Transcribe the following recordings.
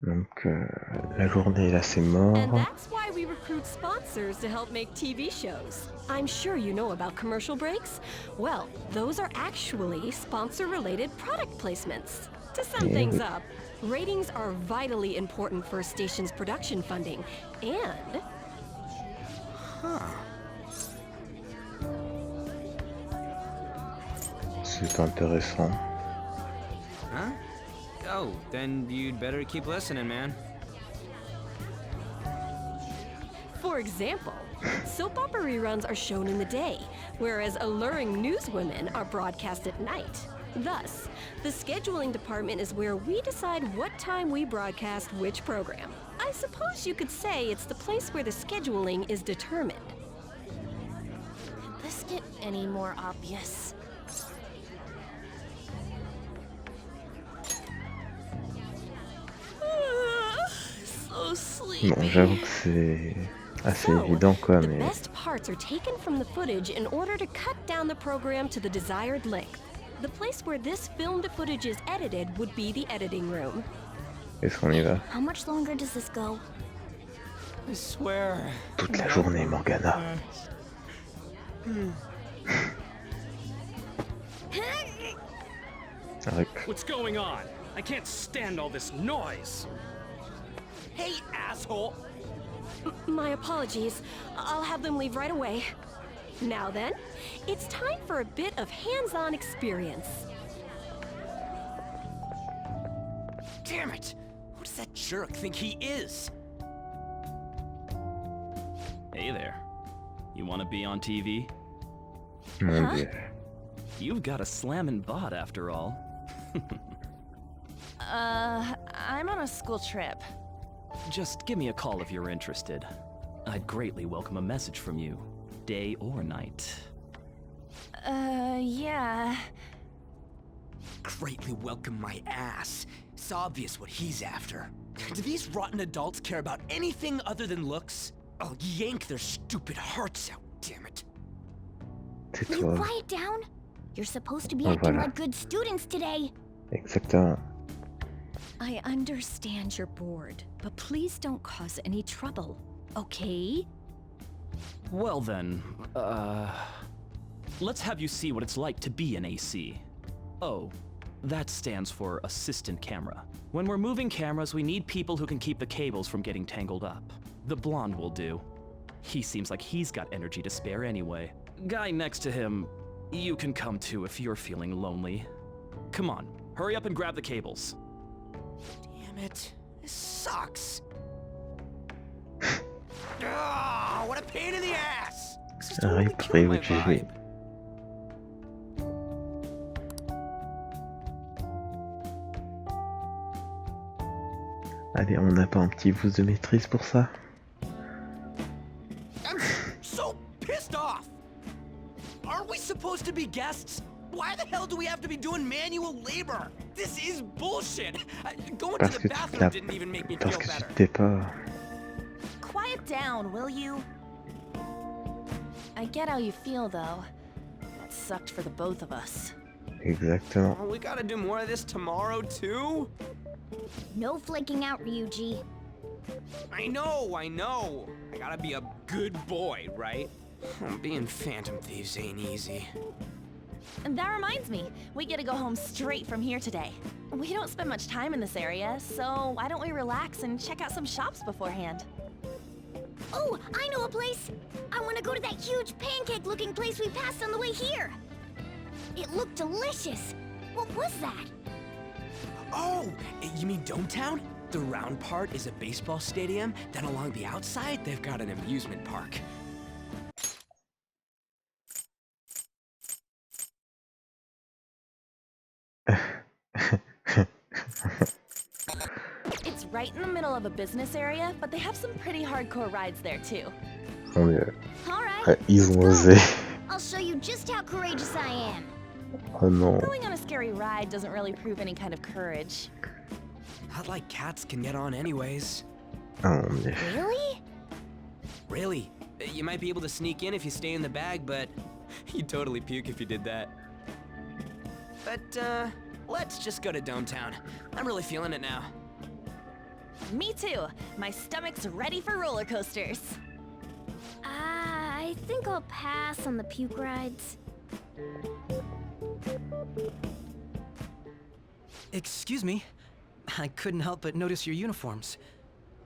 Donc la journée là c'est mort. And that's why we recruit sponsors to help make TV shows. I'm sure you know about commercial breaks. Well, those are actually sponsor-related product placements. To sum Et things oui. up, ratings are vitally important for a station's production funding, and C'est intéressant. Huh? Oh, then you'd better keep listening, man. for example, soap opera reruns are shown in the day, whereas alluring newswomen are broadcast at night. Thus, the scheduling department is where we decide what time we broadcast which program. I suppose you could say it's the place where the scheduling is determined. Could this get any more obvious? So sleepy. Bon, j'avoue que c'est assez So, évident quoi, the mais best parts are taken from the footage in order to cut down the program to the desired length. The place where this filmed footage is edited would be the editing room. est-ce qu'on y va? How much longer does this go? I swear. Toute la journée, Morgana. Rip. What's going on? I can't stand all this noise. Hey, asshole! My apologies. I'll have them leave right away. Now then, it's time for a bit of hands-on experience. Damn it! Who does that jerk think he is? Hey there. You want to be on TV? Mon Dieu. You've got a slammin' bod after all. I'm on a school trip. Just give me a call if you're interested. I'd greatly welcome a message from you, day or night. Yeah. Greatly welcome my ass. It's obvious what he's after. Do these rotten adults care about anything other than looks? I'll yank their stupid hearts out, damn it. Will you Tais-toi. quiet down? You're supposed to be Oh, acting voilà. like good students today. Exactement. I understand you're bored, but please don't cause any trouble, okay? Well then, let's have you see what it's like to be an AC. Oh, that stands for assistant camera. When we're moving cameras, we need people who can keep the cables from getting tangled up. The blonde will do. He seems like he's got energy to spare anyway. Guy next to him, you can come too if you're feeling lonely. Come on, hurry up and grab the cables. Damn it. This sucks. Ah, what a pain in the ass! This is totally Rip, killing my GG. vibe. Allez, on n'a pas un petit pouce de maîtrise pour ça? I'm so pissed off! Aren't we supposed to be guests? Why the hell do we have to be doing manual labor? This is bullshit! Going to Parce the que tu bathroom t'as... didn't even make me Parce feel que tu better. t'es pas... Quiet down, will you? I get how you feel, though. That sucked for the both of us. Exactement. Oh, we gotta do more of this tomorrow, too? No flaking out, Ryuji. I know, I know. I gotta be a good boy, right? Being Phantom Thieves ain't easy. And that reminds me, we get to go home straight from here today. We don't spend much time in this area, so why don't we relax and check out some shops beforehand? Oh, I know a place! I want to go to that huge pancake-looking place we passed on the way here! It looked delicious! What was that? Oh, you mean Dometown? The round part is a baseball stadium, then along the outside, they've got an amusement park. It's right in the middle of a business area, but they have some pretty hardcore rides there too. Mon Dieu. Alright, Ouais, ils ont osé. I'll show you just how courageous I am. Oh non. Going on a scary ride doesn't really prove any kind of courage. Not like cats can get on anyways. Oh mon Dieu. Really? Really? You might be able to sneak in if you stay in the bag, but you'd totally puke if you did that. But, let's just go to Dometown. I'm really feeling it now. Me too. My stomach's ready for roller coasters. I think I'll pass on the puke rides. Excuse me. I couldn't help but notice your uniforms.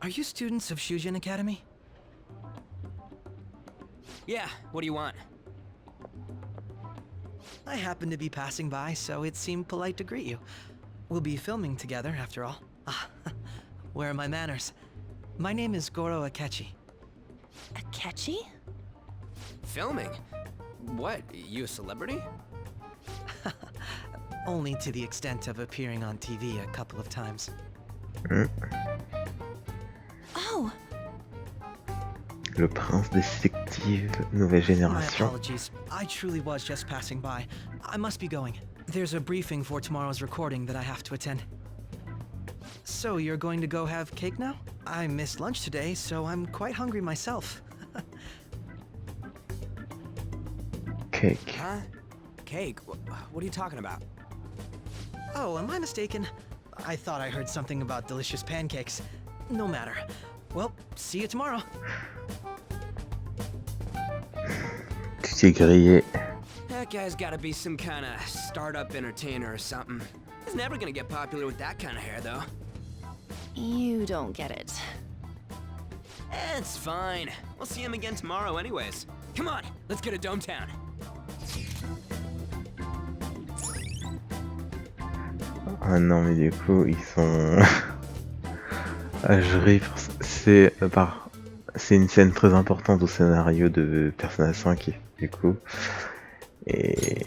Are you students of Shujin Academy? Yeah, what do you want? I happened to be passing by, so it seemed polite to greet you. We'll be filming together, after all. Ah, where are my manners? My name is Goro Akechi. Akechi? Filming? What, you a celebrity? Only to the extent of appearing on TV a couple of times. Oh, Le prince détective, nouvelle My génération. apologies. I truly was just passing by. I must be going. There's a briefing for tomorrow's recording that I have to attend. So you're going to go have cake now? I missed lunch today, so I'm quite hungry myself. Cake. Huh? Cake? What are you talking about? Oh, am I mistaken? I thought I heard something about delicious pancakes. No matter. Well, see you tomorrow. Tu t'es grillé. That guy's gotta be some kind of startup entertainer or something. He's never gonna get popular with that kind of hair, though. you don't get it. It's fine. We'll see him again tomorrow anyways. Come on, let's get to Dome Town. Ah non, mais du coup, ils sont. Ah, je ris. C'est une scène très importante au scénario de Persona 5, du coup. Et.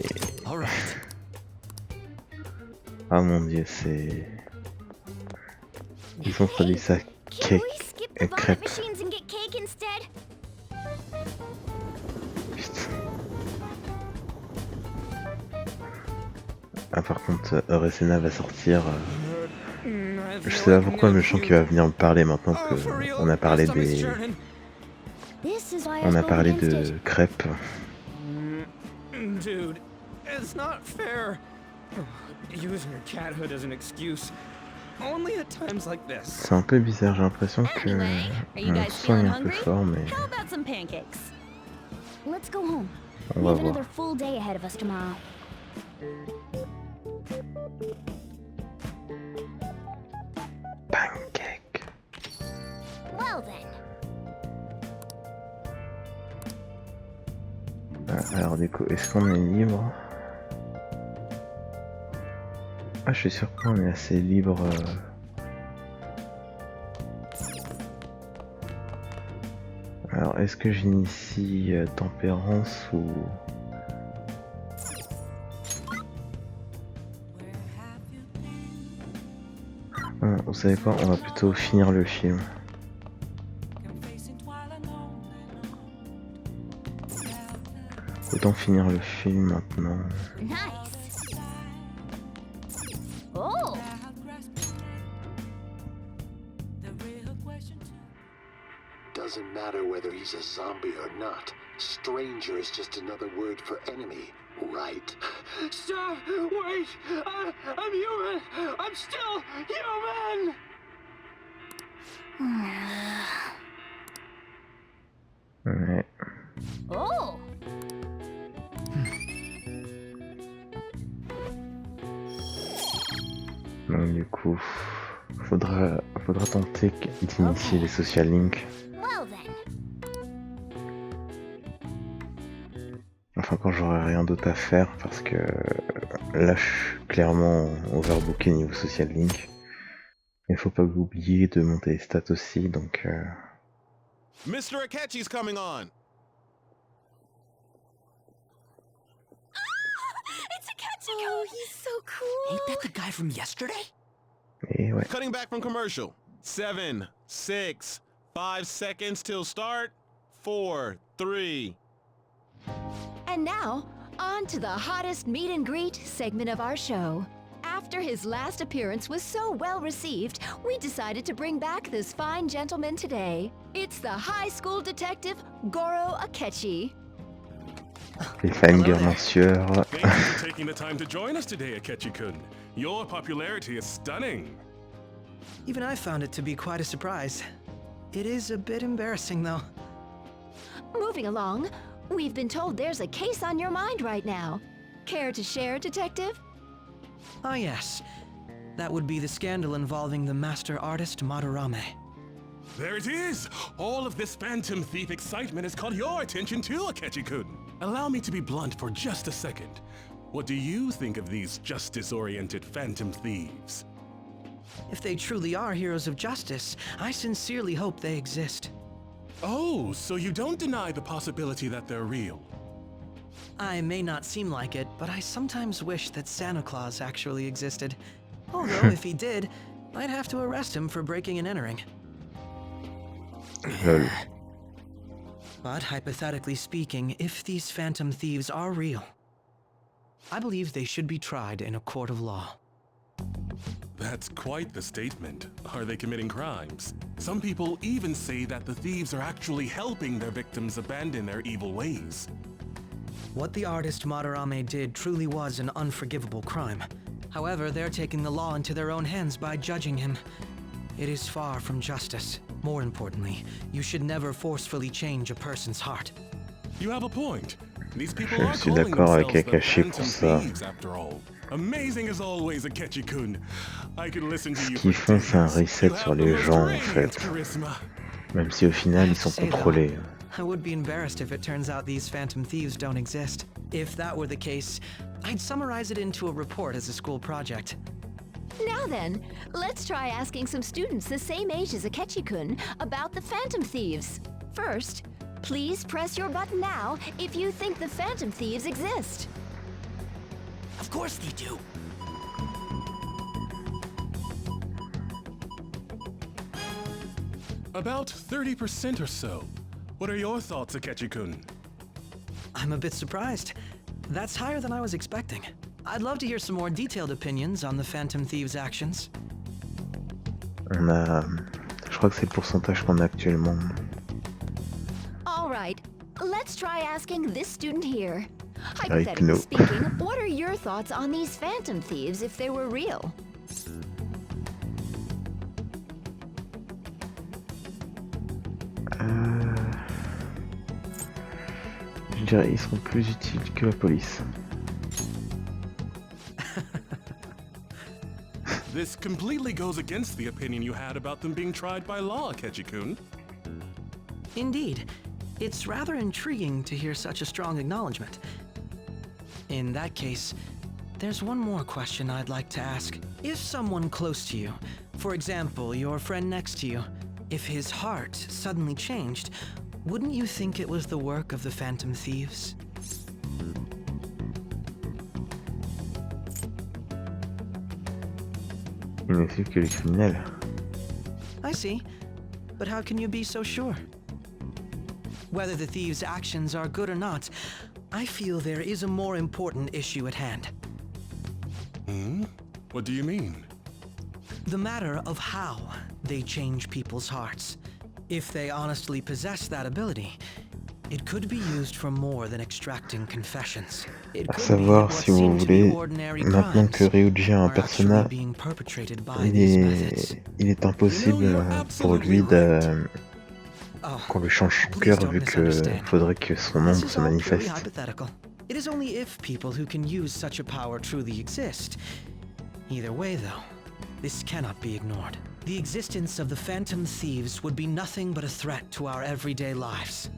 Ah mon dieu, c'est. Ils ont produit ça Can we skip the vomit crêpe. machines and get cake instead? Putain. Ah, par contre, Resena va sortir. Je sais pas pourquoi, mais je sens qu'il va venir me parler maintenant qu'on a parlé des. This is why I On a spoke parlé against de it. crêpes. Dude, it's not fair. Using your cathood as an excuse. Only at times like this. C'est un peu bizarre, j'ai l'impression que Anyway, are you mon guys son est feeling un peu hungry? fort, mais How about some pancakes? Let's go home. on We va have voir. another full day ahead of us tomorrow. Pancake. Well then. Ah, alors du coup, est-ce qu'on est libre? Ah, je suis sûr qu'on est assez libre. Alors, est-ce que j'initie tempérance ou... Ah, vous savez quoi, on va plutôt finir le film. Autant finir le film maintenant. Nice. Oh. Doesn't matter whether he's a zombie or not. Stranger is just another word for enemy, right? Stop! Wait! I'm human! I'm still human! Ouais. Oh. Donc du coup, faudra tenter d'initier les social links. Well then. Enfin quand j'aurai rien d'autre à faire parce que là je suis clairement overbooké niveau social link. Mais faut pas oublier de monter les stats aussi, donc Mr. Akechi's coming on. It's Akechi! Oh, he's so cool! Ain't that the guy from yesterday? et ouais. Cutting back from commercial. 7, 6, 5 seconds till start. 4, 3. And now, on to the hottest meet and greet segment of our show. After his last appearance was so well received, we decided to bring back this fine gentleman today. It's the high school detective, Goro Akechi. Les fangirls en sueur. Thank you for taking the time to join us today, Akechi-kun. Your popularity is stunning. Even I found it to be quite a surprise. It is a bit embarrassing, though. Moving along, we've been told there's a case on your mind right now. Care to share, Detective? Ah, yes. That would be the scandal involving the master artist Madarame. There it is! All of this Phantom Thief excitement has caught your attention too, Akechi-kun. Allow me to be blunt for just a second. What do you think of these justice-oriented Phantom Thieves? If they truly are heroes of justice, I sincerely hope they exist. Oh, so you don't deny the possibility that they're real? I may not seem like it, but I sometimes wish that Santa Claus actually existed. Although, if he did, I'd have to arrest him for breaking and entering. But hypothetically speaking, if these Phantom Thieves are real, I believe they should be tried in a court of law. That's quite the statement. Are they committing crimes? Some people even say that the thieves are actually helping their victims abandon their evil ways. What the artist Madarame did truly was an unforgivable crime. However, they're taking the law into their own hands by judging him. It is far from justice. More importantly, you should never forcefully change a person's heart. You have a point. These people Je are suis calling d'accord avec themselves the Akashi pour Phantom ça. Thieves after all. Amazing as always, Akechi-kun. I can listen to Ce you qu'ils for font, c'est un days. reset You sur have the les most gens, en radiant fait. charisma. Même si au final, ils sont contrôlés. I would be embarrassed if it turns out these Phantom Thieves don't exist. If that were the case, I'd summarize it into a report as a school project. Now then, let's try asking some students the same age as Akechi-kun about the Phantom Thieves. First, please press your button now if you think the Phantom Thieves exist. Of course they do. About 30% or so. What are your thoughts, Akechi-kun? I'm a bit surprised. That's higher than I was expecting. I'd love to hear some more detailed opinions on the Phantom Thieves' actions. On a... Je crois que c'est le pourcentage qu'on a actuellement. All right, let's try asking this student here. Avec Hypothetically nous. speaking, what are your thoughts on these Phantom Thieves if they were real? Je dirais ils seront plus utiles que la police. This completely goes against the opinion you had about them being tried by law, Akechi-kun. Indeed. It's rather intriguing to hear such a strong acknowledgement. In that case, there's one more question I'd like to ask. If someone close to you, for example, your friend next to you, if his heart suddenly changed, wouldn't you think it was the work of the Phantom Thieves? Il ne fait que les criminels. I see. But how can you be so sure? Whether the thieves' actions are good or not, I feel there is a more important issue at hand. Hmm? What do you mean? The matter of how they change people's hearts. If they honestly possess that ability, it could be used for more than extracting confessions. It À could be savoir, what si vous seem to be voulez, ordinary maintenant que crimes Ryuji a un are actually persona, being perpetrated by these methods. il est impossible You know, you're pour lui absolutely Oh, qu'on lui change son please cœur don't vu que misunderstand. faudrait que son This ombre is se all purely manifeste. hypothetical. It is only if people who can use such a power truly exist. Either way, though, this cannot be ignored. The existence of the Phantom Thieves would be nothing but a threat to our everyday lives.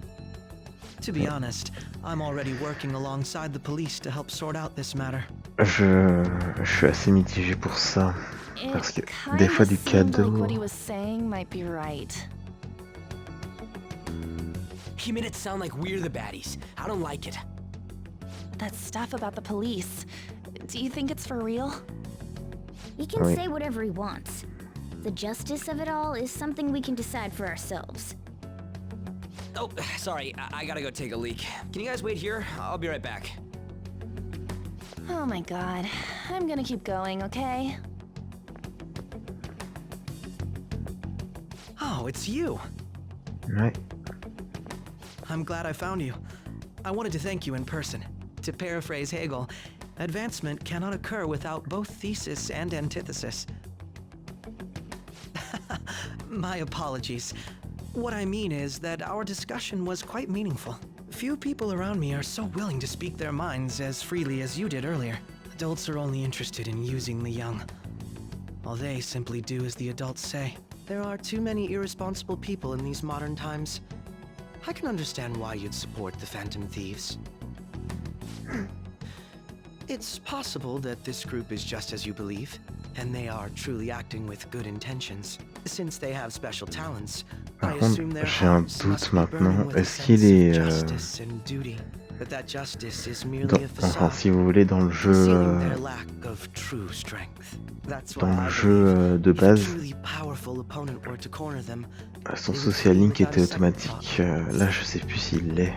To be honest, I'm already working alongside the police to help sort out this matter. Je suis assez mitigé pour ça. Parce que des fois du cadeau. Like what he was saying might be right. He made it sound like we're the baddies. I don't like it. That stuff about the police. Do you think it's for real? He can Oui. say whatever he wants. The justice of it all is something we can decide for ourselves. Oh, sorry. I gotta go take a leak. Can you guys wait here? I'll be right back. Oh my god. I'm gonna keep going, okay? Oh, it's you. Ouais. I'm glad I found you. I wanted to thank you in person. To paraphrase Hegel, advancement cannot occur without both thesis and antithesis. My apologies. What I mean is that our discussion was quite meaningful. Few people around me are so willing to speak their minds as freely as you did earlier. Adults are only interested in using the young. While they simply do as the adults say. There are too many irresponsible people in these modern times. I can understand why you'd support the Phantom Thieves. It's possible that this group is just as you believe, and they are truly acting with good intentions. Since they have special talents, I assume their hearts must be burning with a sense of justice and duty. But that justice is merely a facade, enfin, si vous voulez, dans le jeu, concealing their lack of true strength. That's why dans le jeu de base, if a truly powerful opponent were to corner them, son social link était automatique. Là, je sais plus s'il l'est.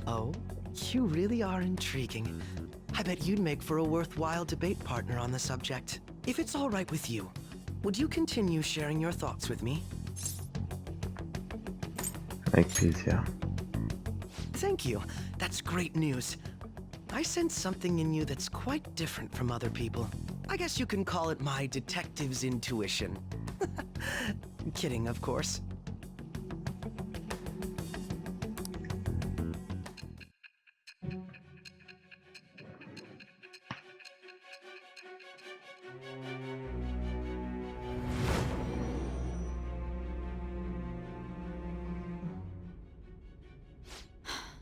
Oh, you really are intriguing. I bet you'd make for a worthwhile debate partner on the subject. If it's all right with you, would you continue sharing your thoughts with me? Avec plaisir. Thank you. That's great news. I sense something in you that's quite different from other people. I guess you can call it my detective's intuition. Kidding, of course.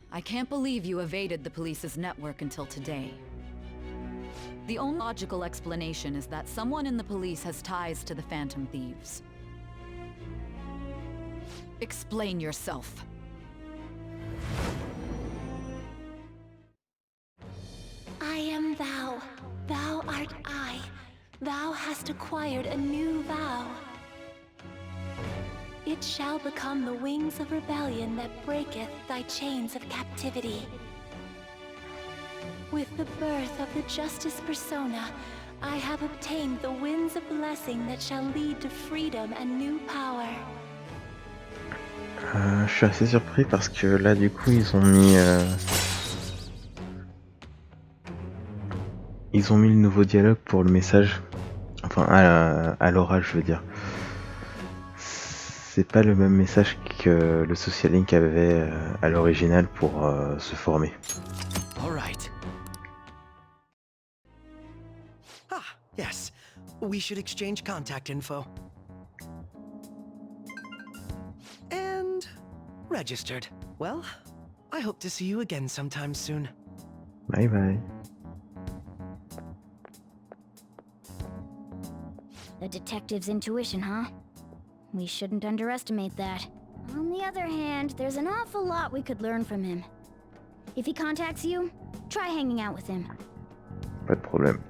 I can't believe you evaded the police's network until today. The only logical explanation is that someone in the police has ties to the Phantom Thieves. Explain yourself. I am thou. Thou art I. Thou hast acquired a new vow. It shall become the wings of rebellion that breaketh thy chains of captivity. With the birth of the Justice persona, I have obtained the winds of blessing that shall lead to freedom and new power. Je suis assez surpris parce que là, du coup, ils ont mis le nouveau dialogue pour le message. Enfin, à l'oral, je veux dire. C'est pas le même message que le social link avait à l'original pour se former. All right. Ah, yes. We should exchange contact info. And registered. Well, I hope to see you again sometime soon. Bye bye. The detective's intuition, huh? We shouldn't underestimate that. On the other hand, there's an awful lot we could learn from him. If he contacts you, try hanging out with him. Pas de problème.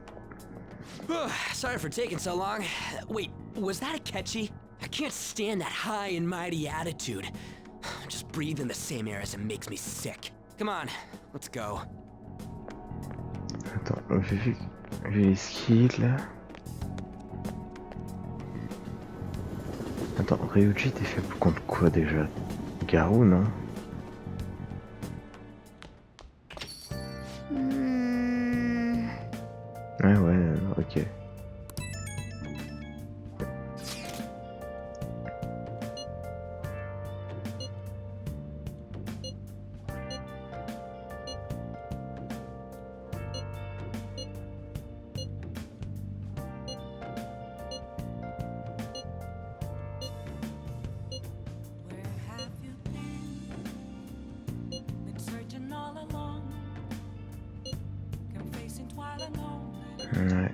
Sorry for taking so long. Wait, was that a catchy? I can't stand that high and mighty attitude. Just breathing the same air as it makes me sick. Come on, let's go. Attends, j'ai vu les skills là. Attends, Ryuji, t'es fait contre quoi déjà? Garou, non? Ouais, ok. Ouais.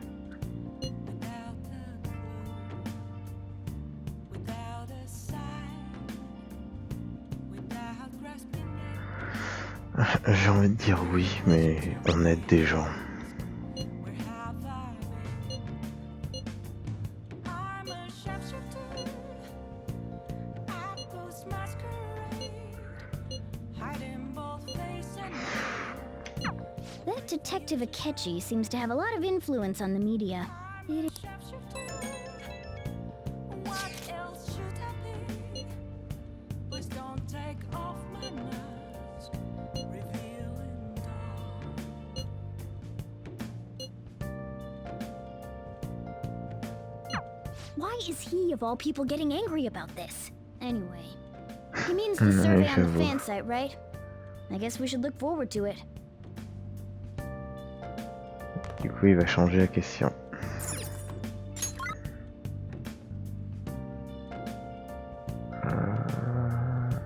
J'ai envie de dire oui, mais on aide des gens. That Detective Akechi seems to have a lot of influence on the media. Why is he, of all people, getting angry about this? Anyway, he means the survey on the fan site, right? I guess we should look forward to it. Du coup, il va changer la question.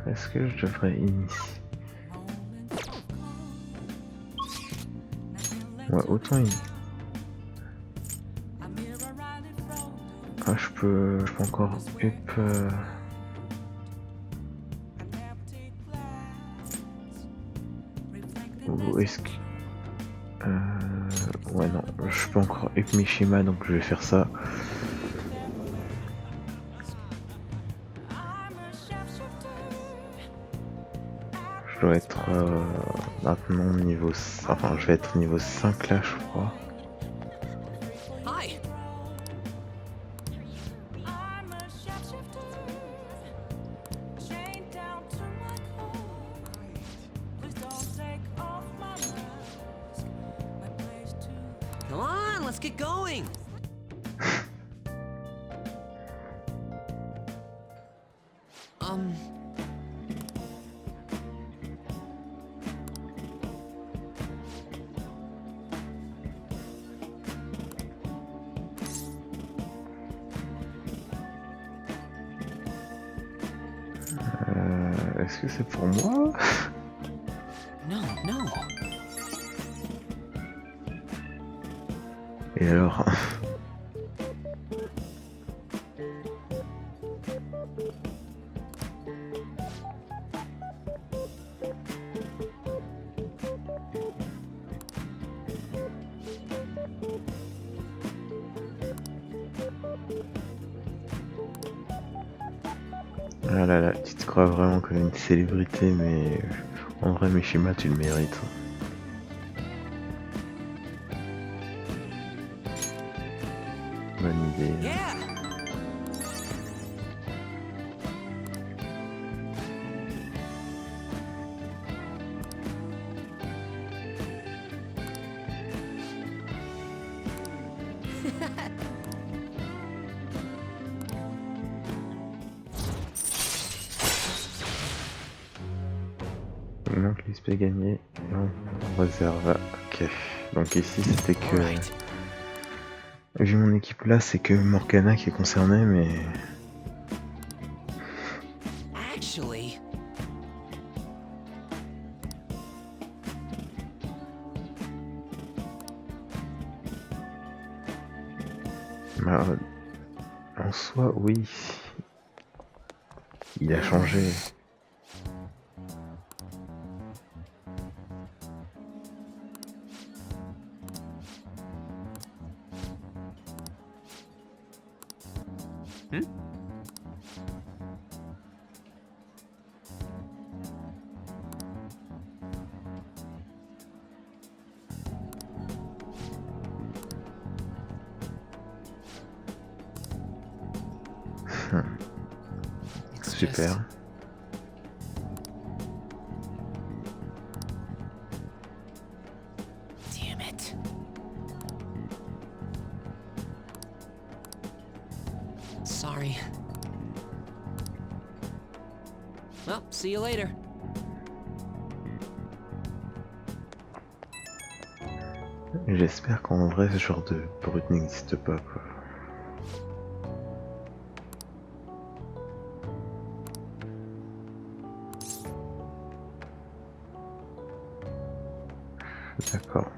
Est-ce que je devrais initier? Ouais, autant initier. Ah, je peux encore up. Ou est-ce que... ouais, non, je peux encore up mes schémas, donc je vais faire ça. Je dois être maintenant niveau... Enfin, je vais être niveau 5 là, je crois. Hi. Come on, let's get going. Est-ce que c'est pour moi? No, no. Et alors? Ah là là, tu te crois vraiment comme une célébrité, mais en vrai, mes schémas, tu le mérites. Bonne idée. Yeah. Donc l'XP gagné, on réserve. Ok, donc ici c'était que... Vu mon équipe là, c'est que Morgana qui est concernée, mais... Actually... Bah, en soi, oui. Il a changé. Super. Damn it. Sorry. Well, see you later. J'espère qu'en vrai ce genre de brut n'existe pas, quoi. D'accord.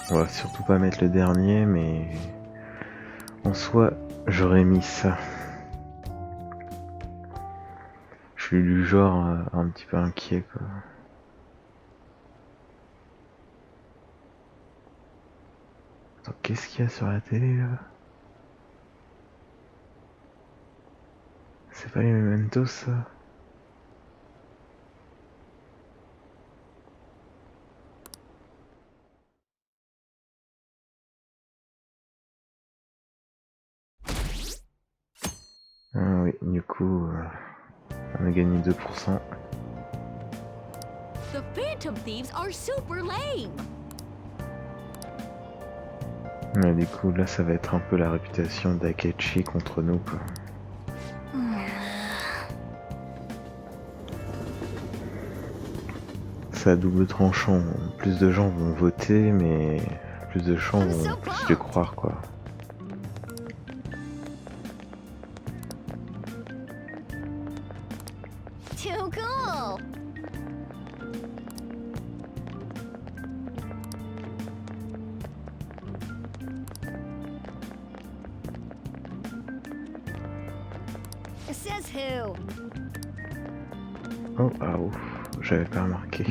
On va surtout pas mettre le dernier, mais en soi, j'aurais mis ça. Je suis du genre un petit peu inquiet, quoi. Attends, qu'est-ce qu'il y a sur la télé là? C'est pas les mementos, ça? Ah oui, du coup, on a gagné 2%. The Phantom Thieves are super lame. Mais du coup, là, ça va être un peu la réputation d'Akechi contre nous, quoi. C'est à double tranchant. Plus de gens vont voter, mais plus de gens vont plus le croire, quoi. Too cool! It says who? Oh, ah ouf, j'avais pas remarqué.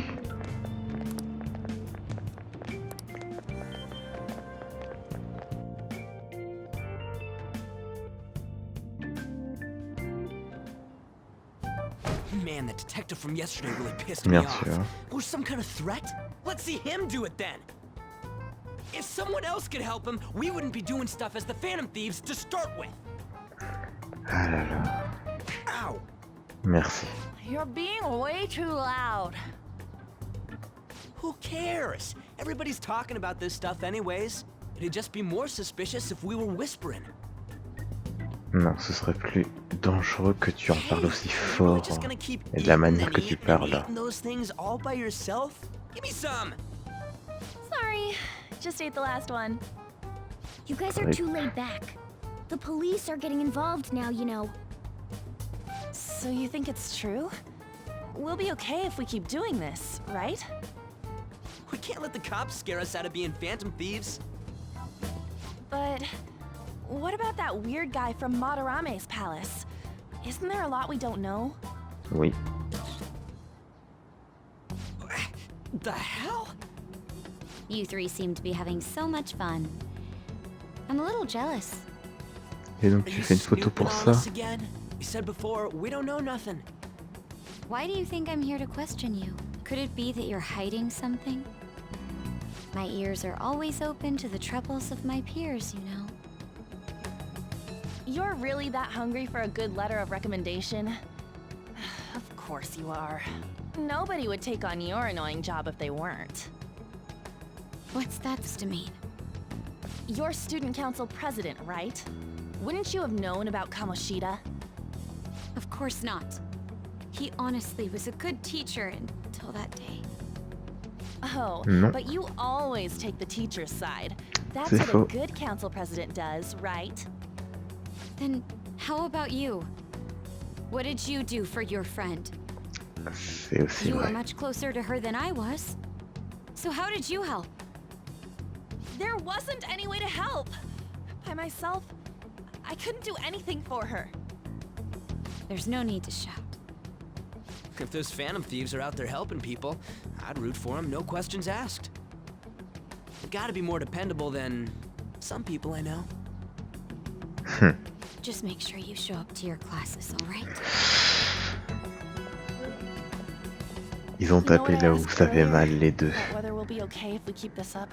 Man, the detective from yesterday really pissed me Bien off. sûr. Was some kind of threat? Let's see him do it then. If someone else could help him, we wouldn't be doing stuff as the Phantom Thieves to start with. Ah là là. Ow! Merci. You're being way too loud. Who cares? Everybody's talking about this stuff anyways. It'd just be more suspicious if we were whispering. Non, ce serait plus dangereux que tu en parles aussi You're fort just gonna keep et de la eating manière and que tu eating and parles. eating those things all by yourself? Give me some. Sorry, just ate the last one. You guys are too laid back. The police are getting involved now, you know. So you think it's true? We'll be okay if we keep doing this, right? We can't let the cops scare us out of being Phantom Thieves. But what about that weird guy from Madarame's palace? Isn't there a lot we don't know? Oui. The hell? You three seem to be having so much fun. I'm a little jealous. Et donc Are tu you fais une photo snooping pour on ça? us again? You said before, we don't know nothing. Why do you think I'm here to question you? Could it be that you're hiding something? My ears are always open to the troubles of my peers, you know. You're really that hungry for a good letter of recommendation? Of course you are. Nobody would take on your annoying job if they weren't. What's that supposed to mean? You're student council president, right? Wouldn't you have known about Kamoshida? Of course not. He honestly was a good teacher until that day. Oh, Non. but you always take the teacher's side. That's C'est what faux. a good council president does, right? Then how about you? What did you do for your friend? C'est aussi You were vrai. much closer to her than I was. So how did you help? There wasn't any way to help. By myself, I couldn't do anything for her. There's no need to shout. If those Phantom Thieves are out there helping people, I'd root for them, no questions asked. They've gotta be more dependable than some people I know. Just make sure you show up to your classes, all right? Ils ont You know tapé what I là où asked ça fait earlier? mal les deux. About whether we'll be okay if we keep this up.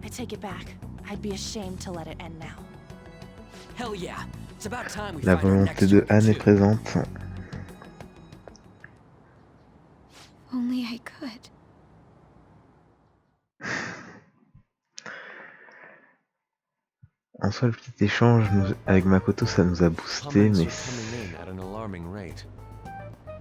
I take it back. I'd be ashamed to let it end now. Hell yeah, it's about time we La find our next volonté de student Anne est too. présente. Only I could. En soi, le petit échange avec Makoto, ça nous a boosté, Comments mais are coming in at an alarming rate.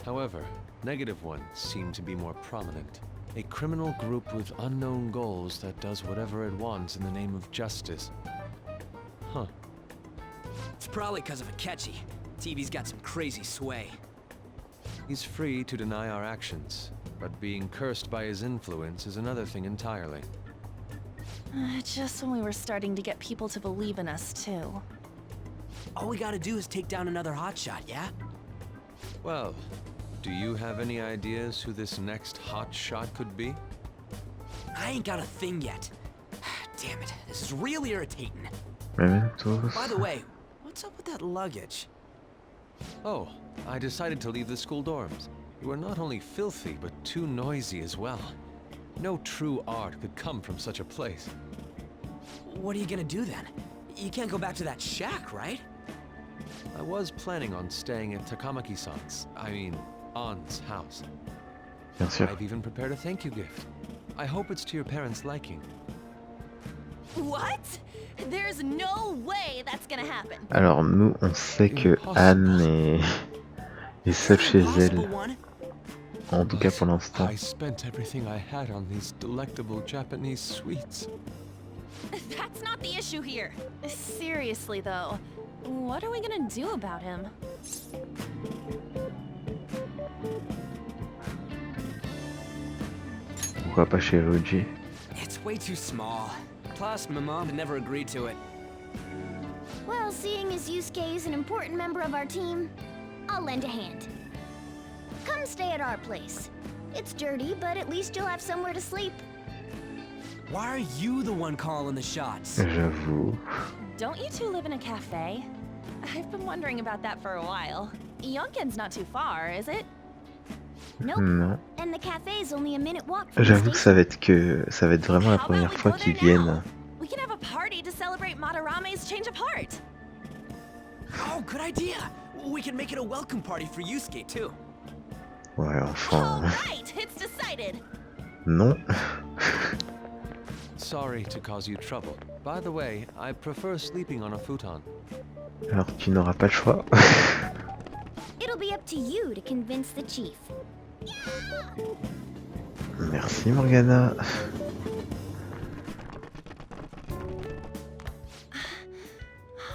However, negative ones seem to be more prominent. A criminal group with unknown goals that does whatever it wants in the name of justice. Huh. It's probably because of Akechi. TV's got some crazy sway. He's free to deny our actions, but being cursed by his influence is another thing entirely. Just when we were starting to get people to believe in us, too. All we gotta do is take down another hotshot, yeah? Well, do you have any ideas who this next hot shot could be? I ain't got a thing yet. Damn it, this is really irritating. Mementos. By the way, what's up with that luggage? Oh, I decided to leave the school dorms. You are not only filthy, but too noisy as well. No true art could come from such a place. What are you gonna do then? You can't go back to that shack, right? I was planning on staying at Takamaki-san's, Ann's house. Bien sûr. I've even prepared a thank you gift. I hope it's to your parents' liking. What? There's no way that's gonna happen. Alors nous, on sait que Anne est seule chez elle. En tout cas pour l'instant. I spent everything I had on these delectable Japanese sweets. That's not the issue here. Seriously though, what are we gonna do about him? Pourquoi pas chez Luigi? It's way too small. Plus, my mom never agreed to it. Well, seeing as Yusuke is an important member of our team, I'll lend a hand. Come stay at our place. It's dirty, but at least you'll have somewhere to sleep. Why are you the one calling the shots? J'avoue. Don't you two live in a cafe? I've been wondering about that for a while. Yonken's not too far, is it? Nope. Non. And the cafe's only a minute walk from the J'avoue que station. ça va être vraiment la première fois qu'ils viennent. We can have a party to celebrate Madarame's change of heart. Oh, good idea. We can make it a welcome party for Yusuke too. Ouais, enfin. Right, it's decided. Non. Sorry to cause you trouble. By the way, I prefer sleeping on a futon. Alors tu n'auras pas le choix. It'll be up to you to convince the chief. Merci Morgana.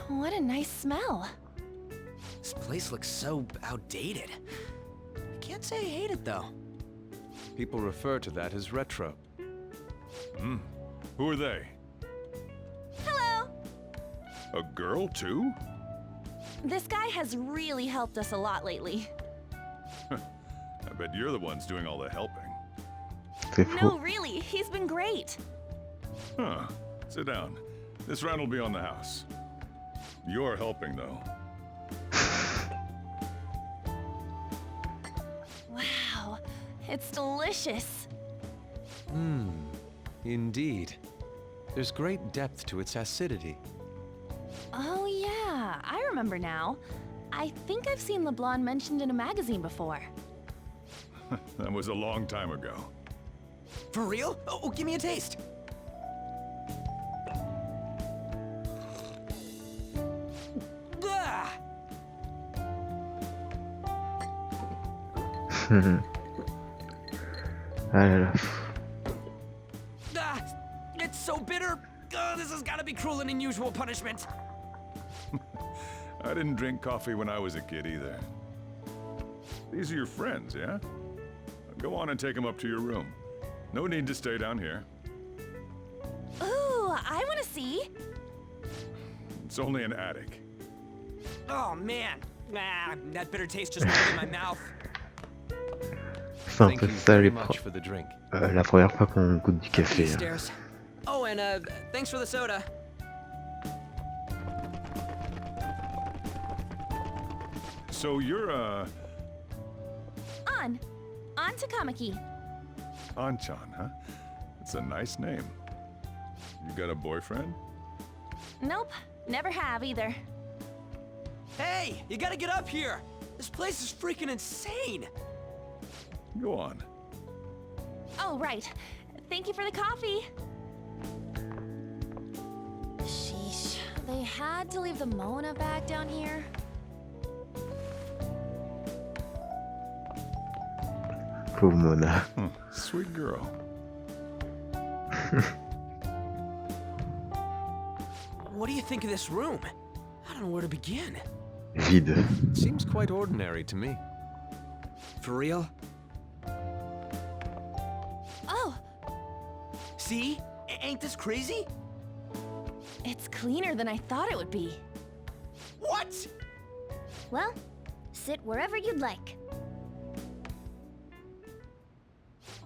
What a nice smell. This place looks so outdated. I can't say I hate it though. People refer to that as retro. Who are they? Hello. A girl too? This guy has really helped us a lot lately. I bet you're the ones doing all the helping. C'est No, faux. really, he's been great. Huh. Sit down. This round will be on the house. You're helping though. Wow, it's delicious. Indeed. There's great depth to its acidity. Oh yeah, I remember now. I think I've seen the blonde mentioned in a magazine before. That was a long time ago. For real? Oh, give me a taste. Ah! Ah là là. Ah, it's so bitter. This has got to be cruel and unusual punishment. I didn't drink coffee when I was a kid either. These are your friends, yeah? Go on and take them up to your room. No need to stay down here. Ooh, I want to see. It's only an attic. Oh man, that bitter taste just went in my mouth. C'est un Thank peu you ça very les much for the drink. la première fois qu'on goûte du café. Hein. Stairs. Oh, and thanks for the soda. So you're, On Takamaki. Anchan, huh? It's a nice name. You got a boyfriend? Nope, never have either. Hey, you gotta get up here. This place is freaking insane. Go on. Oh, right. Thank you for the coffee. Sheesh, they had to leave the Mona bag down here. Pauvre Mona. Sweet girl. What do you think of this room? I don't know where to begin. Vide. Seems quite ordinary to me. For real? Oh, See? Ain't this crazy? it's cleaner than I thought it would be. What? Well, sit wherever you'd like.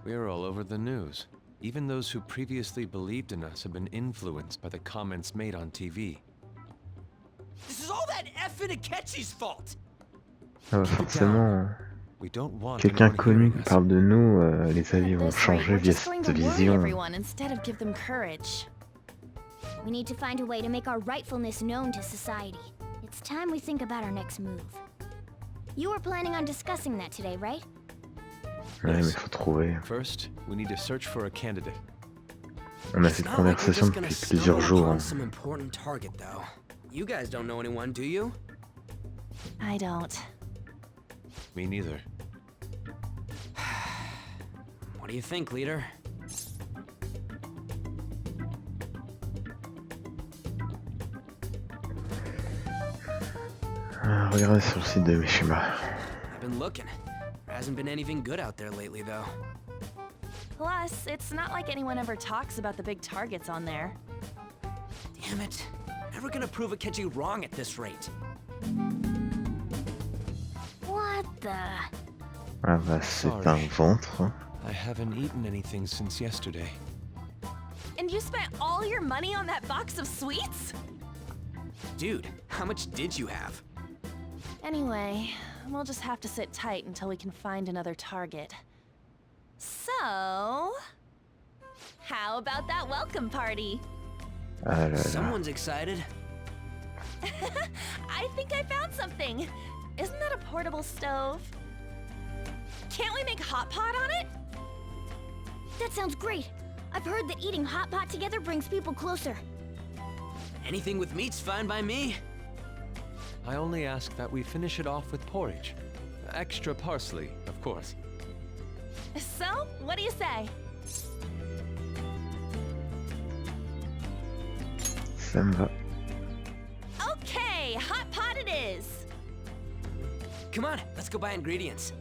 We're all over the news. Even those who previously believed in us have been influenced by the comments made on TV. This is all that effing Akechi's fault. Ah bah forcément, We don't want quelqu'un anyone connu hearing qui us. parle de nous, les At avis vont this rate, changer we're via just going cette to worry vision. everyone instead of give them courage. We need to find a way to make our rightfulness known to society. It's time we think about our next move. You were planning on discussing that today, right? Ouais, mais faut trouver. First, we need to search for a candidate. On a It's cette not like we're conversation just gonna depuis plusieurs stumble jours. on Hein. some important target, though. You guys don't know anyone, do you? I don't. Me neither. What do you think, leader? Regardez sur le site de Mishima. I've been looking. There hasn't been anything good out there lately, though. Plus, it's not like anyone ever talks about the big targets on there. Damn it. Never gonna prove Akechi wrong at this rate. What the? Ah bah c'est un ventre. Hein. I haven't eaten anything since yesterday. And you spent all your money on that box of sweets? Dude, how much did you have? Anyway, we'll just have to sit tight until we can find another target. So, how about that welcome party? Ah là là. Someone's excited. I think I found something. Isn't that a portable stove? Can't we make hot pot on it? That sounds great. I've heard that eating hot pot together brings people closer. Anything with meat's fine by me. I only ask that we finish it off with porridge. Extra parsley, of course. So, what do you say? Ça me va. Okay, hot pot it is. Come on, let's go buy ingredients.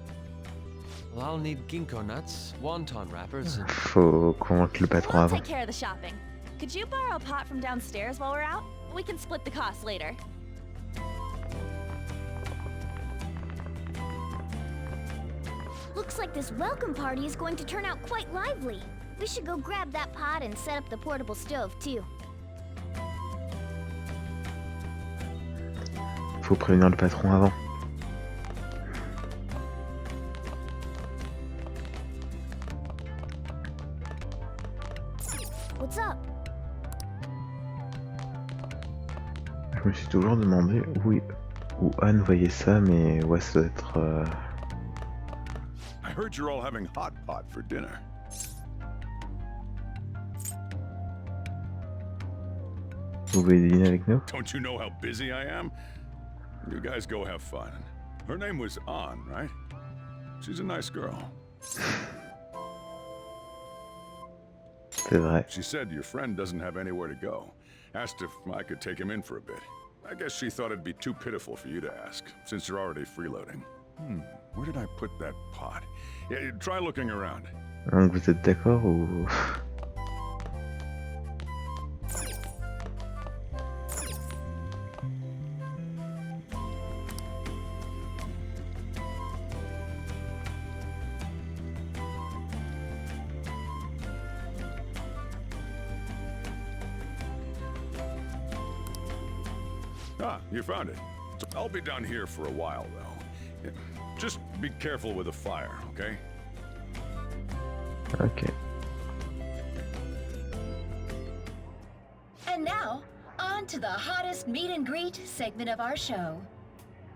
Well, I'll need ginkgo nuts, wonton wrappers, and... Faut convaincre le patron We'll avant. take care of the shopping. Could you borrow a pot from downstairs while we're out? We can split the cost later. Looks like this welcome party is going to turn out quite lively. We should go grab that pot and set up the portable stove, too. Faut prévenir le patron avant. What's up? Je me suis toujours demandé où Anne voyait ça, mais ouais, ça doit être... I heard you're all having hot pot for dinner. Vous voulez dîner avec nous? Don't you know how busy I am? You guys go have fun. Her name was Ann, right? She's a nice girl. C'est vrai. She said your friend doesn't have anywhere to go. Asked if I could take him in for a bit. I guess she thought it'd be too pitiful for you to ask, since you're already freeloading. Where did I put that pot? Yeah, try looking around. Donc vous êtes d'accord ou... Ah, you found it. So I'll be down here for a while, though. Just be careful with the fire, okay? Ok. And now, on to the hottest meet and greet segment of our show.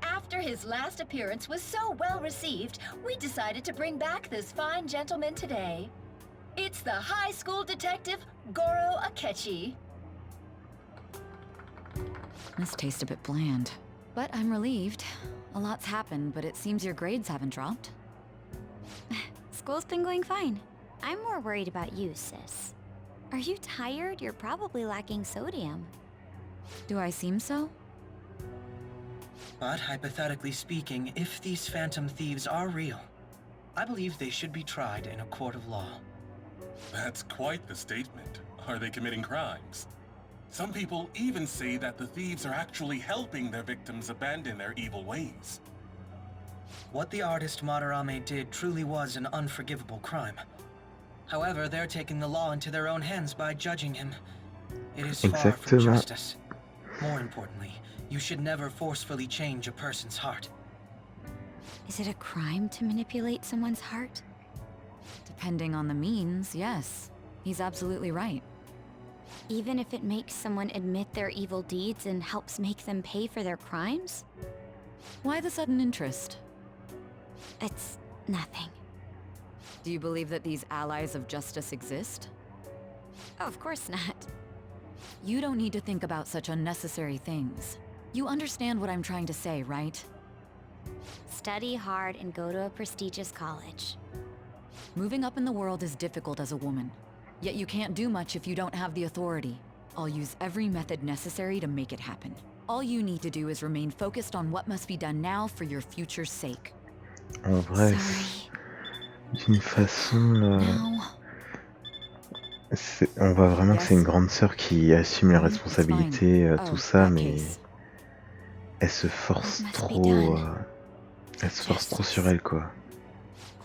After his last appearance was so well received, we decided to bring back this fine gentleman today. It's the high school detective, Goro Akechi. This tastes a bit bland. But I'm relieved. A lot's happened, but it seems your grades haven't dropped. School's been going fine. I'm more worried about you, sis. Are you tired? You're probably lacking sodium. Do I seem so? But hypothetically speaking, if these phantom thieves are real, I believe they should be tried in a court of law. That's quite the statement. Are they committing crimes? Some people even say that the thieves are actually helping their victims abandon their evil ways. What the artist Madarame did truly was an unforgivable crime. However, they're taking the law into their own hands by judging him. It is far from Exactement. justice. More importantly, you should never forcefully change a person's heart. Is it a crime to manipulate someone's heart? Depending on the means, yes. He's absolutely right. Even if it makes someone admit their evil deeds and helps make them pay for their crimes? Why the sudden interest? It's nothing. Do you believe that these allies of justice exist? Of course not. You don't need to think about such unnecessary things. You understand what I'm trying to say, right? Study hard and go to a prestigious college. Moving up in the world is difficult as a woman. Yet you can't do much if you don't have the authority. I'll use every method necessary to make it happen. All you need to do is remain focused on what must be done now for your future's sake. En vrai, d'une façon, on voit vraiment que c'est une grande sœur qui assume la responsabilité, tout ça, mais elle se force trop, sur elle, quoi.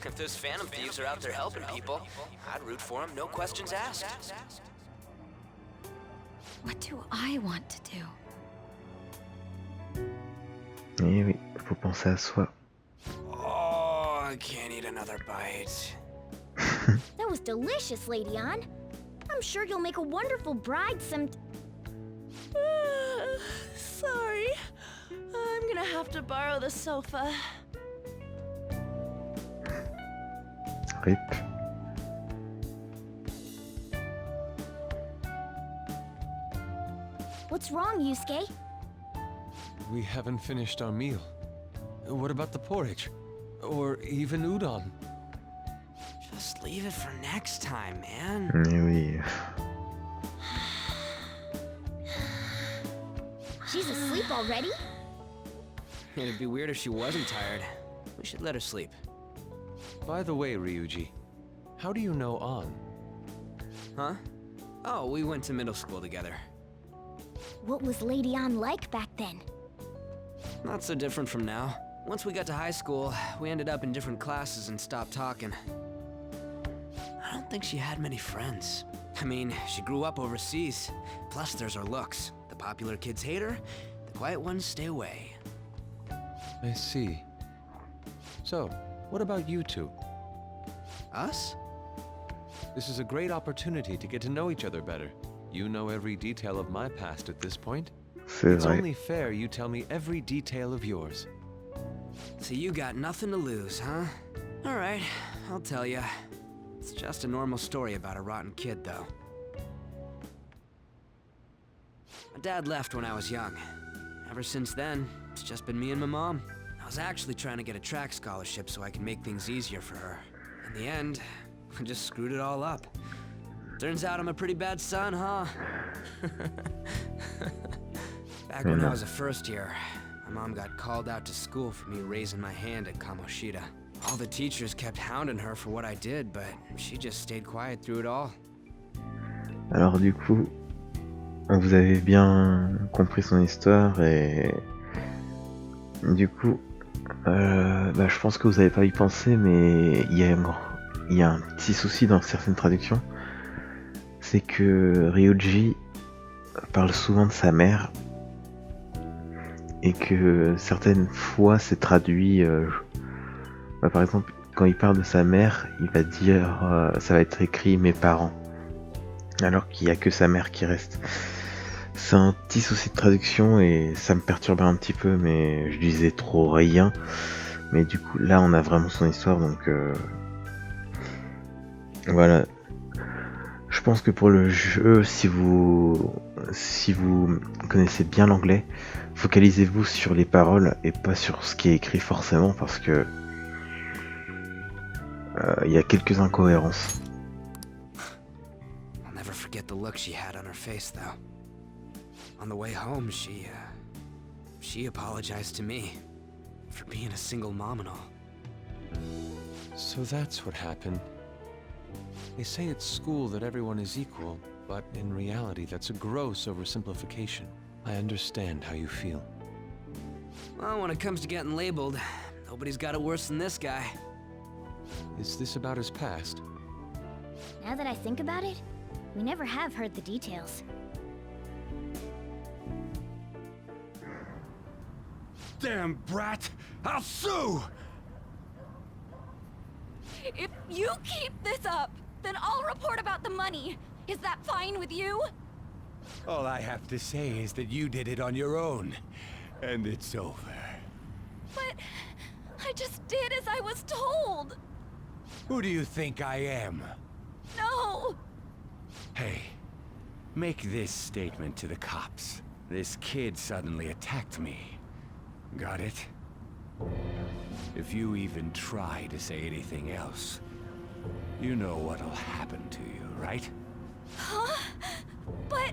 If those phantom thieves are out there helping people, I'd root for them, no questions asked. What do I want to do? Et oui, faut penser à soi. Oh, I can't eat another bite. That was delicious, Lady Ann. I'm sure you'll make a wonderful bride some... Sorry. I'm gonna have to borrow the sofa. Rip. What's wrong, Yusuke? We haven't finished our meal. What about the porridge? Or even udon? Just leave it for next time, man. Mais oui. She's asleep already? It'd be weird if she wasn't tired. We should let her sleep. By the way, Ryuji, how do you know An? Huh? Oh, we went to middle school together. What was Lady Ann like back then? Not so different from now. Once we got to high school, we ended up in different classes and stopped talking. I don't think she had many friends. I mean, she grew up overseas. Plus, there's her looks. The popular kids hate her, the quiet ones stay away. I see. So, what about you two? Us? This is a great opportunity to get to know each other better. You know every detail of my past at this point. It's only fair you tell me every detail of yours. So you got nothing to lose, huh? All right, I'll tell you. It's just a normal story about a rotten kid, though. My dad left when I was young. Ever since then, it's just been me and my mom. I was actually trying to get a track scholarship so I could make things easier for her. In the end, I just screwed it all up. Turns out I'm a pretty bad son, huh? Back when I was a first year, my mom got called out to school for me raising my hand at Kamoshida. All the teachers kept hounding her for what I did, but she just stayed quiet through it all. Alors du coup, vous avez bien compris son histoire et du coup, je pense que vous n'avez pas y pensé, mais il y a un petit souci dans certaines traductions. C'est que Ryuji parle souvent de sa mère et que certaines fois c'est traduit, par exemple quand il parle de sa mère, il va dire ça va être écrit mes parents, alors qu'il n'y a que sa mère qui reste. C'est un petit souci de traduction et ça me perturbait un petit peu, mais je disais trop rien. Mais du coup là on a vraiment son histoire, donc voilà. Je pense que pour le jeu, si vous connaissez bien l'anglais, focalisez-vous sur les paroles et pas sur ce qui est écrit forcément, parce que il y a quelques incohérences. I'll never forget the look she had on her face, though. On the way home, she apologized to me for being a single mom and all. So that's what happened. They say at school that everyone is equal, but in reality that's a gross oversimplification. I understand how you feel. Well, when it comes to getting labeled, nobody's got it worse than this guy. Is this about his past? Now that I think about it, we never have heard the details. Damn brat! I'll sue! If you keep this up, then I'll report about the money. Is that fine with you? All I have to say is that you did it on your own, and it's over. But I just did as I was told. Who do you think I am? No! Hey, make this statement to the cops. This kid suddenly attacked me. Got it? If you even try to say anything else, you know what'll happen to you, right? Huh? But...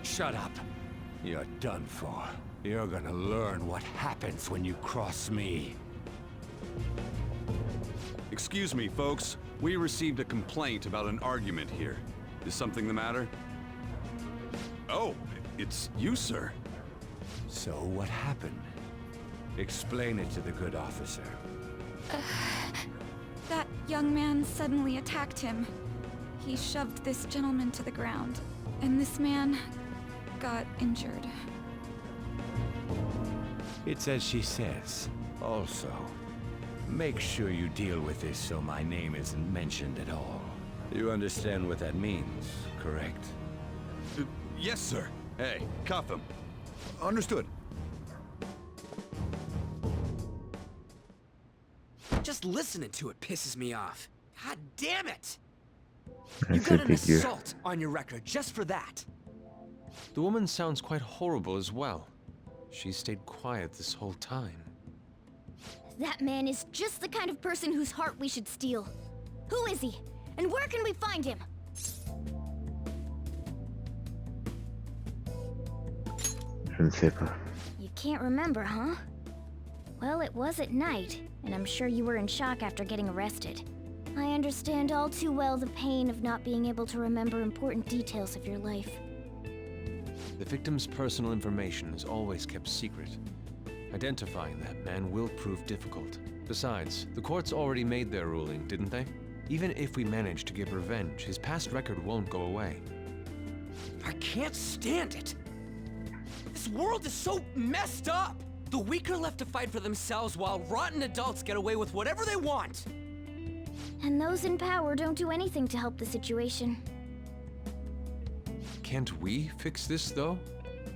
Shut up. You're done for. You're gonna learn what happens when you cross me. Excuse me, folks. We received a complaint about an argument here. Is something the matter? Oh, it's you, sir. So what happened? Explain it to the good officer. That young man suddenly attacked him. He shoved this gentleman to the ground, and this man got injured. It's as she says. Also, make sure you deal with this so my name isn't mentioned at all. You understand what that means, correct? Yes, sir. Hey, cuff him. Understood. Just listening to it pisses me off. God damn it! Ouais, You got an c'est dégueu. assault on your record just for that. The woman sounds quite horrible as well. She stayed quiet this whole time. That man is just the kind of person whose heart we should steal. Who is he? And where can we find him? Je ne sais pas. You can't remember, huh? Well, it was at night, and I'm sure you were in shock after getting arrested. I understand all too well the pain of not being able to remember important details of your life. The victim's personal information is always kept secret. Identifying that man will prove difficult. Besides, the courts already made their ruling, didn't they? Even if we manage to get revenge, his past record won't go away. I can't stand it. This world is so messed up. The weak are left to fight for themselves while rotten adults get away with whatever they want. And those in power don't do anything to help the situation. Can't we fix this, though?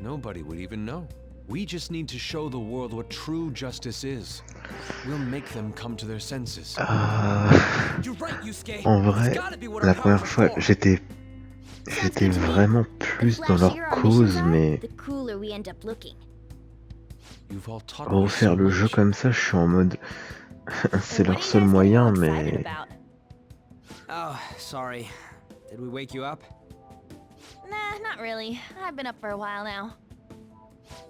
Nobody would even know. We just need to show the world what true justice is. We'll make them come to their senses. You're right, Yusuke. En vrai, It's gotta be what la our première powers fois, are for. j'étais vraiment plus dans leur cause, mais The cooler we end up looking. You've all taught me refaire so le jeu much. comme ça, je suis en mode... c'est leur seul moyen, mais... Oh, sorry. Did we wake you up? Nah, not really. I've been up for a while now.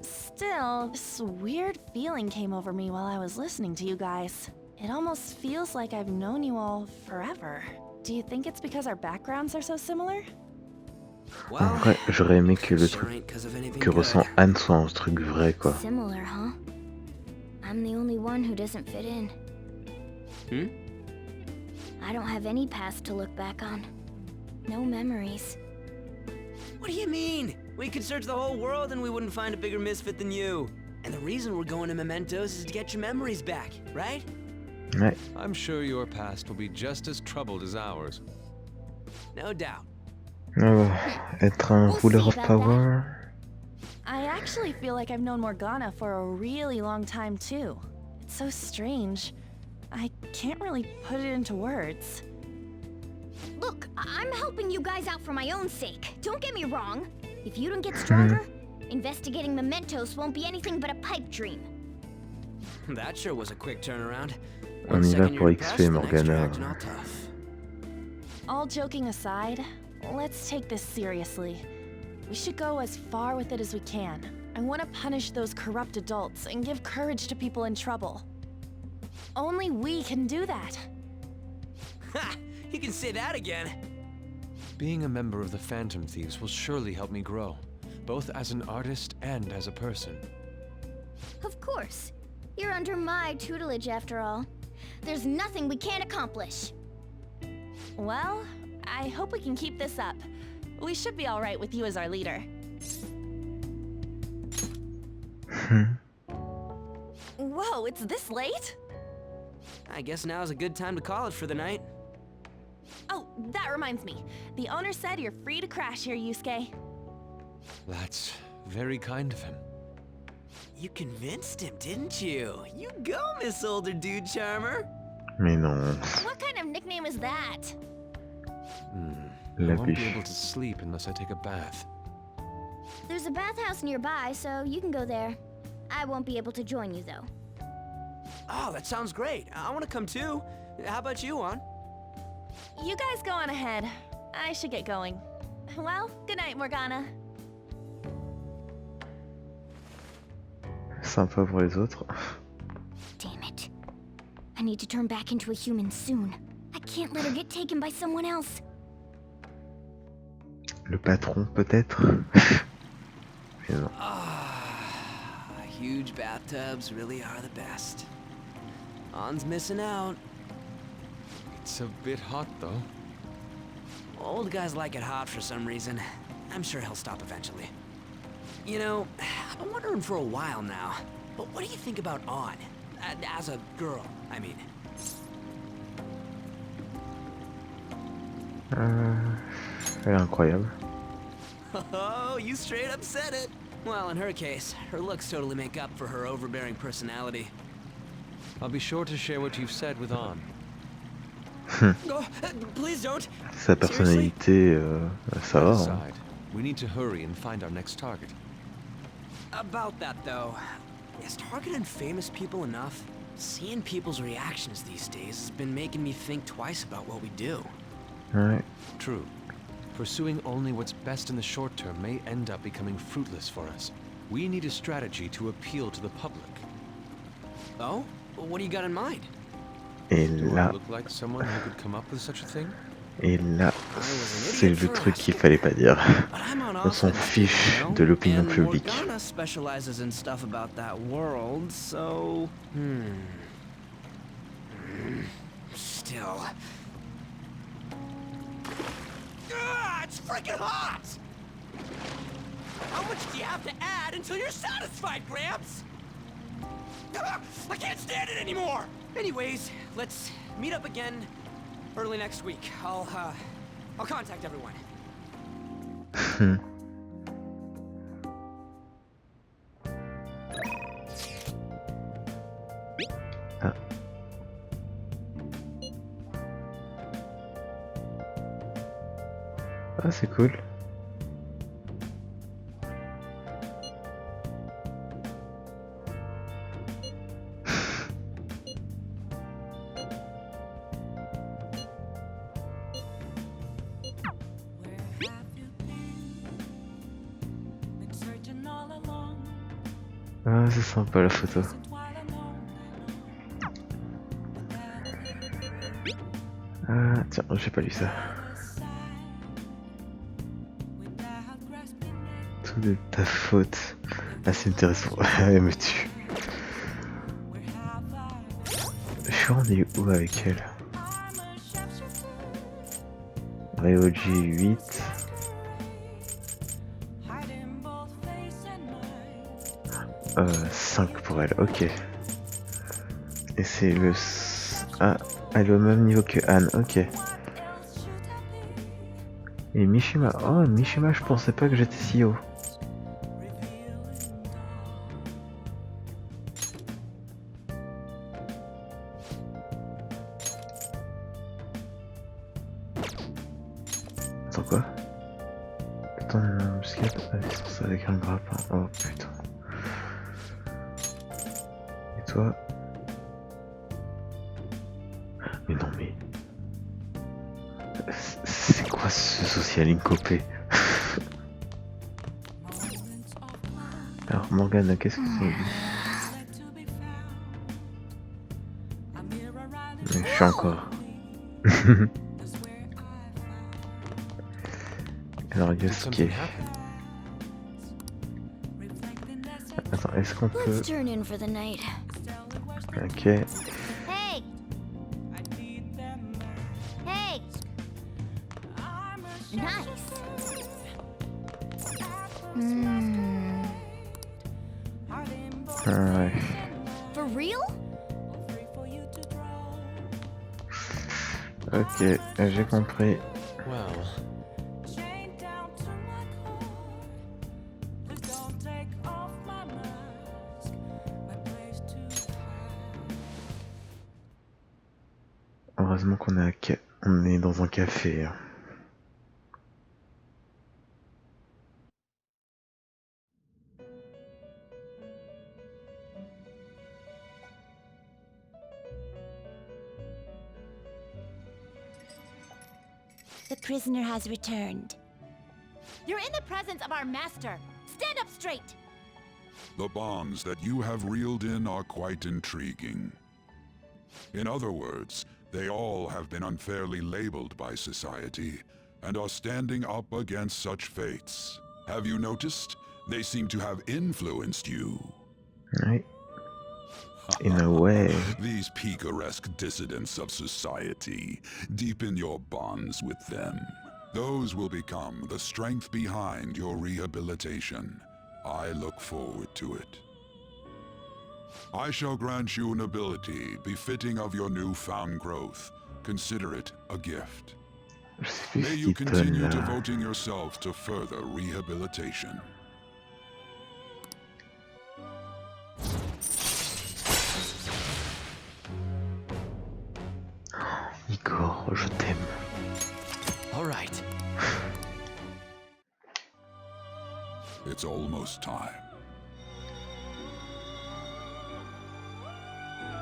Still, this weird feeling came over me while I was listening to you guys. It almost feels like I've known you all forever. Do you think it's because our backgrounds are so similar? En vrai, j'aurais aimé que le truc que ressent Anne soit un truc vrai, quoi. Similar, huh? I'm the only one who doesn't fit in. I don't have any past to look back on. No memories. What do you mean? We could search the whole world and we wouldn't find a bigger misfit than you. And the reason we're going to Mementos is to get your memories back, right? Ouais. I'm sure your past will be just as troubled as ours. No doubt. Alors, être un ruler of power... I actually feel like I've known Morgana for a really long time too. It's so strange. I can't really put it into words. Look, I'm helping you guys out for my own sake. Don't get me wrong. If you don't get stronger, investigating mementos won't be anything but a pipe dream. That sure was a quick turnaround. On y va pour XP, Morgana. All joking aside, let's take this seriously. We should go as far with it as we can. I want to punish those corrupt adults and give courage to people in trouble. Only we can do that. Ha! You can say that again. Being a member of the Phantom Thieves will surely help me grow, both as an artist and as a person. Of course. You're under my tutelage after all. There's nothing we can't accomplish. Well, I hope we can keep this up. We should be all right with you as our leader. Whoa, it's this late? I guess now's a good time to call it for the night. Oh, that reminds me. The owner said you're free to crash here, Yusuke. That's very kind of him. You convinced him, didn't you? You go, Miss Older Dude Charmer. Mais non. What kind of nickname is that? I La won't be bûche. able to sleep unless I take a bath. There's a bathhouse nearby, so you can go there. I won't be able to join you, though. Oh, that sounds great. I want to come too. How about you, Juan? You guys go on ahead. I should get going. Well, good night, Morgana. Sympa pour les autres. Damn it. I need to turn back into a human soon. I can't let her get taken by someone else. Le patron, peut-être. Mais non. Huge bathtubs really are the best. Juan's missing out. It's a bit hot, though. Old guys like it hot for some reason. I'm sure he'll stop eventually. You know, I've been wondering for a while now, but what do you think about On? As a girl, I mean. Elle est incroyable. Oh, you straight up said it. Well, in her case, her looks totally make up for her overbearing personality. I'll be sure to share what you've said with On. Oh, please don't. Sa personnalité, ça va. Hein. Aside, we need to hurry and find our next target. About that, though, is targeting famous people enough? Seeing people's reactions these days has been making me think twice about what we do. Ouais. True. Pursuing only what's best in the short term may end up becoming fruitless for us. We need a strategy to appeal to the public. Oh? What do you got in mind? Et Do I là, look like someone who could come up with such a thing? et là, c'est le truc qu'il fallait pas dire. On s'en fiche de l'opinion publique. Morgana specializes in stuff about that world, so still. It's freaking hot! How much do you have to add until you're satisfied, Gramps? I can't stand it anymore! Anyways, let's meet up again early next week. I'll contact everyone. Ah. Ah, c'est cool. Ah, c'est sympa la photo. Ah, tiens, j'ai pas lu ça. Tout de ta faute. Ah, c'est intéressant. Elle me tue. On est où avec elle? Ryoji 8. Euh, 5 pour elle, ok. Et c'est le... Ah, elle est au même niveau que Anne, ok. Et Mishima, oh Mishima, je pensais pas que j'étais si haut. Attends quoi? Attends, parce qu'il y a pas de distance avec un grappin. Oh putain. Et toi? Mais non mais... C'est quoi ce socialing copé? Alors Morgana, qu'est-ce que c'est? Mais je suis encore... Alors Yosuke... Attends, est-ce qu'on peut... Let's turn in for the night. Ok. Hey! Hey! Nice! Ouais. For real? Ok, j'ai compris. Well... Heureusement qu'on est, on est dans un café. Hein. The prisoner has returned. You're in the presence of our master. Stand up straight! The bonds that you have reeled in are quite intriguing. In other words, they all have been unfairly labeled by society, and are standing up against such fates. Have you noticed? They seem to have influenced you. Right. In a way. These picaresque dissidents of society, deepen your bonds with them. Those will become the strength behind your rehabilitation. I look forward to it. I shall grant you an ability befitting of your newfound growth. Consider it a gift. May you continue devoting yourself to further rehabilitation. Igor, je t'aime. All right. It's almost time.